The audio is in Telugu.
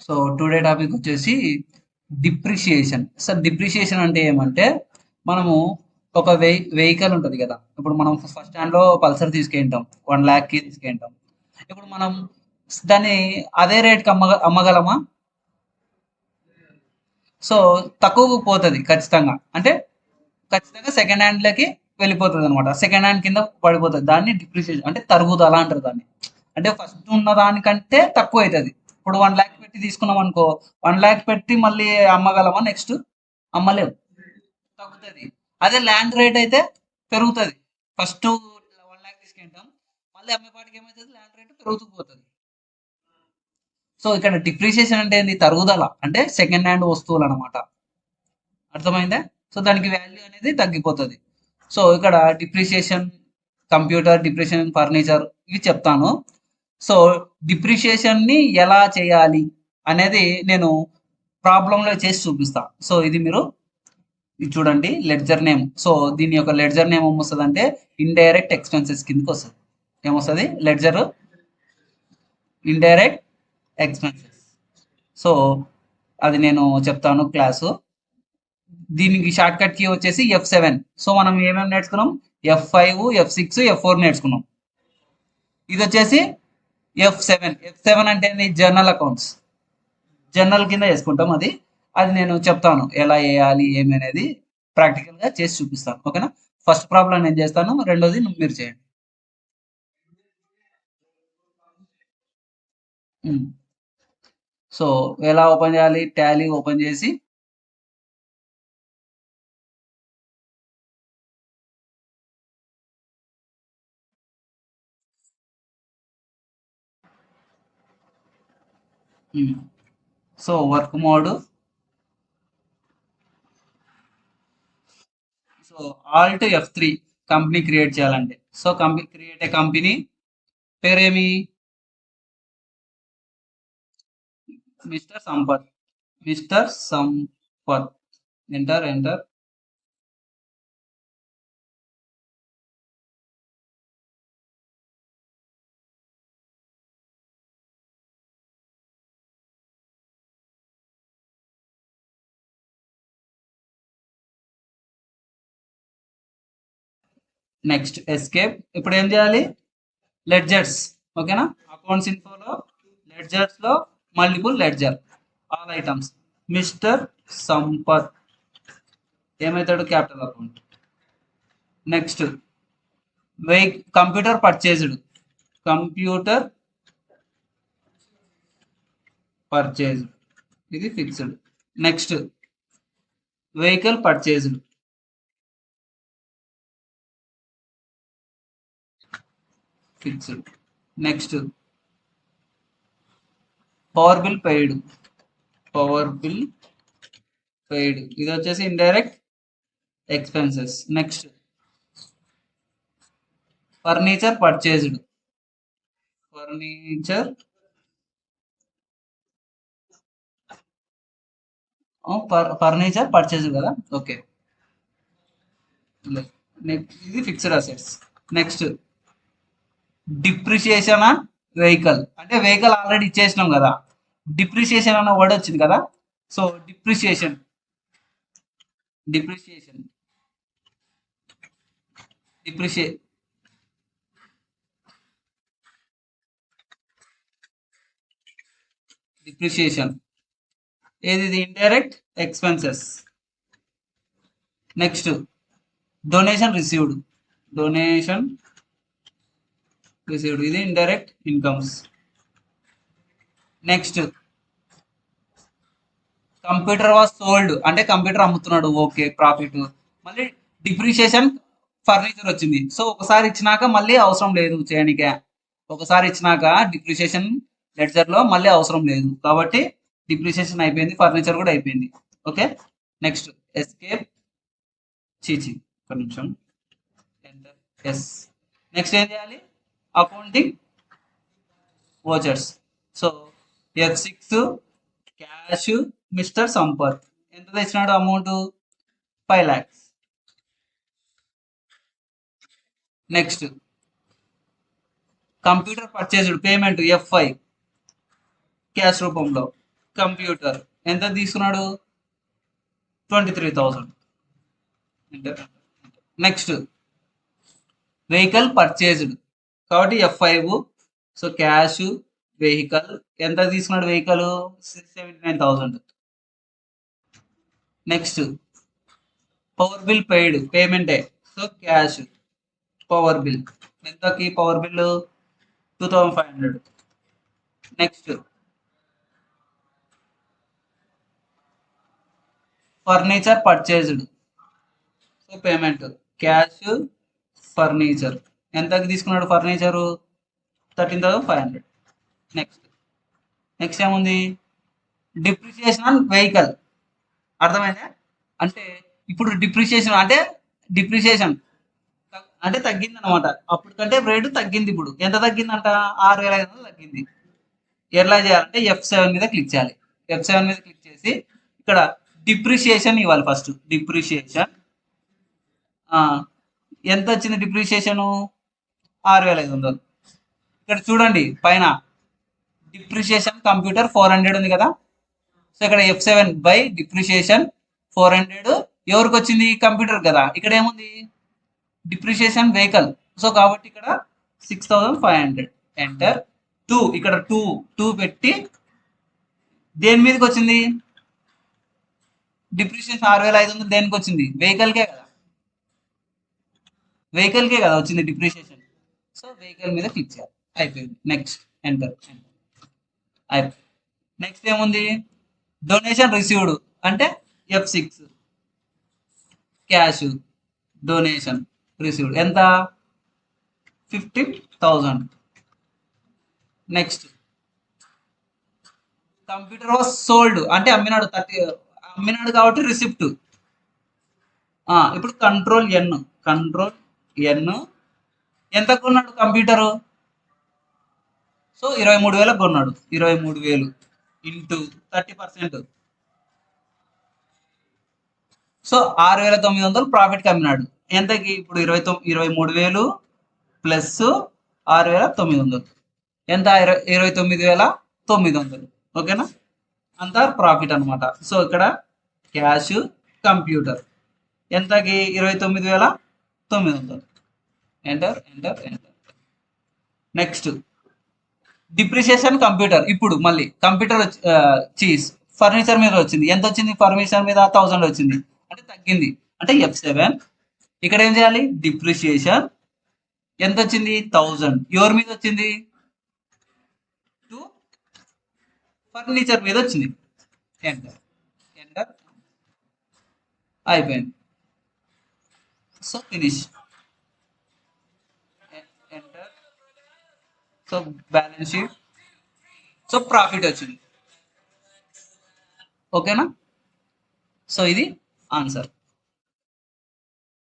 సో టుడే టాపిక్ వచ్చేసి డిప్రిషియేషన్. సార్ డిప్రిషియేషన్ అంటే ఏమంటే మనము ఒక వెహికల్ ఉంటుంది కదా. ఇప్పుడు మనం ఫస్ట్ హ్యాండ్లో పల్సర్ తీసుకెళ్తాం, 1 lakh తీసుకెళ్తాం. ఇప్పుడు మనం దాన్ని అదే రేట్కి అమ్మగలమా? సో తక్కువకు పోతుంది ఖచ్చితంగా. అంటే ఖచ్చితంగా సెకండ్ హ్యాండ్లకి వెళ్ళిపోతుంది అనమాట. సెకండ్ హ్యాండ్ కింద పడిపోతుంది. దాన్ని డిప్రిషియేషన్ అంటే తరుగుదల అంటారు దాన్ని. అంటే ఫస్ట్ ఉన్న దానికంటే తక్కువ అవుతుంది. ఇప్పుడు 1 lakh పెట్టి తీసుకున్నాం అనుకో, 1 lakh పెట్టి మళ్ళీ అమ్మగలమా నెక్స్ట్? అమ్మలేము, తగ్గుతుంది. అదే ల్యాండ్ రేట్ అయితే పెరుగుతుంది. ఫస్ట్ 1 lakh తీసుకుంటాం, మళ్ళీ అమ్మేపాటికి ఏమవుతుంది, ల్యాండ్ రేట్ పెరుగుతూ పోతుంది. సో ఇక్కడ డిప్రిషియేషన్ అంటే ఏంది? తరుగుదల అంటే సెకండ్ హ్యాండ్ వస్తువులు అనమాట. అర్థమైందా? సో దానికి వాల్యూ అనేది తగ్గిపోతుంది. సో ఇక్కడ డిప్రిషియేషన్ కంప్యూటర్, డిప్రిషియేషన్ ఫర్నిచర్ ఇవి చెప్తాను. సో డిప్రిషియేషన్ని ఎలా చేయాలి అనేది నేను ప్రాబ్లంలో చేసి చూపిస్తా. సో ఇది మీరు ఇది చూడండి, లెడ్జర్ నేమ్. సో దీని యొక్క లెడ్జర్ నేమ్ ఏమొస్తుంది అంటే ఇండైరెక్ట్ ఎక్స్పెన్సెస్ కిందకి వస్తుంది. ఏమొస్తుంది? Ledger indirect expenses. సో అది నేను చెప్తాను క్లాసు. దీనికి షార్ట్ కట్ కీ వచ్చేసి F7. సో మనం ఏమేమి నేర్చుకున్నాం? F5, F6, F4 నేర్చుకున్నాం. ఇది వచ్చేసి F7. F7 అంటే జర్నల్ అకౌంట్స్, జర్నల్ కింద చేసుకుంటాం. అది అది నేను చెప్తాను ఎలా వేయాలి ఏమి అనేది, ప్రాక్టికల్గా చేసి చూపిస్తాను. ఓకేనా? ఫస్ట్ ప్రాబ్లం నేను చేస్తాను, రెండోది మీరు చేయండి. సో ఎలా ఓపెన్ చేయాలి? టాలీ ఓపెన్ చేసి so work mode. So alt F3 company create చేయాలంటే. సో కంపెనీ క్రియేట్ ఏ కంపెనీ పేరేమి? Mr Sampath. Mr Sampath. Enter enter. Next escape. ఇప్పుడు ఏం చేయాలి? లెడ్జర్స్. ఓకేనా? అకౌంట్స్ ఇన్ఫోలో లెడ్జర్స్ లో multiple ledger, all items. Mr Sampath ఏమవుతాడు? Capital account. Next computer purchased. Computer purchased ఇది fixed. Next vehicle purchased, fixed. Next power bill paid. Power bill paid ఇది వచ్చేసి indirect expenses. Next furniture purchased. Furniture furniture purchase కదా. ఓకే, ఇది fixed assets. Next depreciation on vehicle. అంటే వెహికల్ ఆల్రెడీ ఇచ్చేసినాం కదా, డిప్రిషియేషన్ అన్న వర్డ్ వచ్చింది కదా. సో డిప్రిషియేషన్ డిప్రిషియేషన్ డిప్రిషియే డిప్రిషియేషన్ ఏది? Indirect expenses. Next donation received. Donation received ఇది indirect incomes. Next computer was sold అంటే కంప్యూటర్ అమ్ముతున్నాడు, ఓకే, ప్రాఫిట్. మళ్ళీ డిప్రిషియేషన్ ఫర్నిచర్ వచ్చింది. సో ఒకసారి ఇచ్చినాక మళ్ళీ అవసరం లేదు చేయనికే. ఒకసారి ఇచ్చినాక డిప్రిషియేషన్ లెడ్జర్ లో మళ్ళీ అవసరం లేదు కాబట్టి డిప్రిషియేషన్ అయిపోయింది, ఫర్నిచర్ కూడా అయిపోయింది. ఓకే. Next escape. చీచి ఒక నిమిషం. ఎంటర్. ఎస్. నెక్స్ట్ ఏం చేయాలి? Accounting vouchers. So F6 cash mister Sampath ఎంత తెచ్చినాడు amount? 5 lakhs. Next computer purchased payment F5 cash రూపంలో. కంప్యూటర్ ఎంత తీసుకున్నాడు? 23,000. నెక్స్ట్ వెహికల్ పర్చేజ్డ్ కాబట్టి F5. సో క్యాష్ వెహికల్ ఎంత తీసుకున్నాడు? Vehicle 79,000. Next power bill paid పేమెంటే. సో క్యాష్ పవర్ బిల్ ఎంతకి? Power bill 2,500. Next furniture purchased so payment cash furniture ఎంతకి తీసుకున్నాడు? ఫర్నిచరు 13,500. నెక్స్ట్ నెక్స్ట్ ఏముంది? Depreciation on vehicle. అర్థమైందా? అంటే ఇప్పుడు డిప్రిసియేషన్ అంటే తగ్గింది అనమాట. అప్పటికంటే రేటు తగ్గింది. ఇప్పుడు ఎంత తగ్గిందంట? 6,500 తగ్గింది. ఎలా చేయాలంటే F7 మీద క్లిక్ చేయాలి. F7 మీద క్లిక్ చేసి ఇక్కడ డిప్రిసియేషన్ ఇవ్వాలి. ఫస్ట్ డిప్రిసియేషన్ ఎంత వచ్చింది? డిప్రిసియేషన్ 6,500. ఇక్కడ చూడండి పైన డిప్రిసియేషన్ కంప్యూటర్ 400 ఉంది కదా. సో ఇక్కడ F7 బై డిప్రిసియేషన్ 400 ఎవరికి వచ్చింది? కంప్యూటర్ కదా. ఇక్కడ ఏముంది? Depreciation vehicle. సో కాబట్టి ఇక్కడ 6,500. ఎంటర్ 2. ఇక్కడ 2 పెట్టి దేని మీదకి వచ్చింది? డిప్రిసియేషన్ 6,500 దేనికి వచ్చింది? వెహికల్కే కదా. వచ్చింది డిప్రిసియేషన్. సో వెహికల్ మీద క్లిక్ చేయాలి. అయిపోయింది. Next enter. అయిపోయింది. నెక్స్ట్ ఏముంది? డొనేషన్ రిసీవ్డ్ అంటే F6 క్యాష్ డొనేషన్ రిసీవ్డ్ ఎంత? 15,000. నెక్స్ట్ కంప్యూటర్ వాజ్ సోల్డ్ అంటే అమ్మినాడు కాబట్టి రిసిప్ట్. ఇప్పుడు కంట్రోల్ ఎన్ ఎంత కొన్నాడు కంప్యూటరు? సో 23,000 కొన్నాడు. 23,000 ఇంటూ 30%. So 6,900 profit కమ్మినాడు. ఎంతకి? ఇప్పుడు 23,000 ప్లస్ 6,900 ఎంత? 29,900. ఓకేనా? అంతా ప్రాఫిట్ అనమాట. సో ఇక్కడ క్యాష్ కంప్యూటర్ ఎంతకి? 29,900. ఎంటర్. Next depreciation computer. ఇప్పుడు మళ్ళీ కంప్యూటర్ చీజ్ ఫర్నిచర్ మీద వచ్చింది. ఎంత వచ్చింది? ఫర్నిచర్ మీద 1,000 వచ్చింది అంటే తగ్గింది. అంటే F7 ఇక్కడ ఏం చేయాలి? డిప్రిసియేషన్ ఎంత వచ్చింది? 1,000 ఎవరి మీద వచ్చింది? ఫర్నిచర్ మీద వచ్చింది. ఎంటర్ అయిపోయింది. So finish. Enter. So balance sheet. So profit వచ్చింది. ఓకేనా? సో ఇది ఆన్సర్.